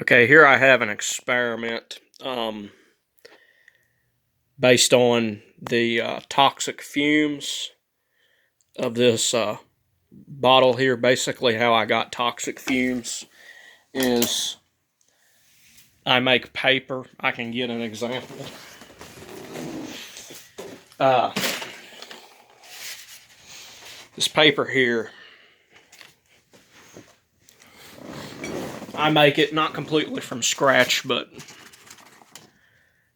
Okay, here I have an experiment based on the toxic fumes of this bottle here. Basically, how I got toxic fumes is I make paper. I can get an example. This paper here, I make it not completely from scratch, but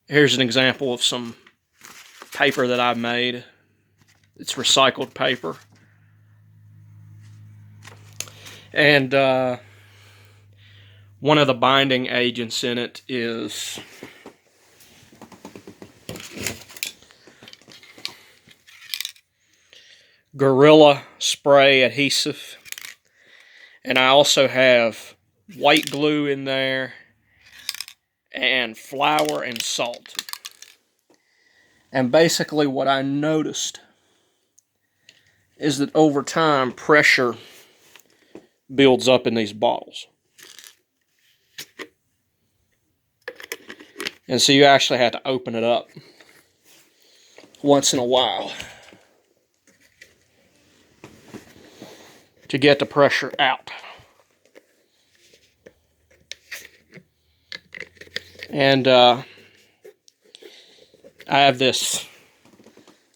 here's an example of some paper that I've made. It's recycled paper. And one of the binding agents in it is Gorilla Spray adhesive. And I also have white glue in there and flour and salt. And basically what I noticed is that over time pressure builds up in these bottles. And so you actually have to open it up once in a while to get the pressure out. And I have this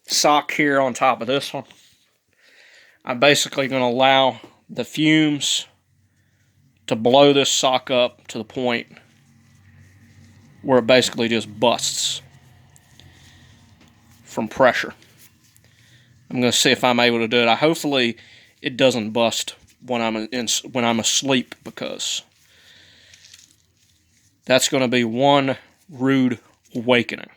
sock here on top of this one. I'm basically going to allow the fumes to blow this sock up to the point where it basically just busts from pressure. I'm going to see if I'm able to do it. Hopefully it doesn't bust when I'm asleep, because that's going to be one rude awakening.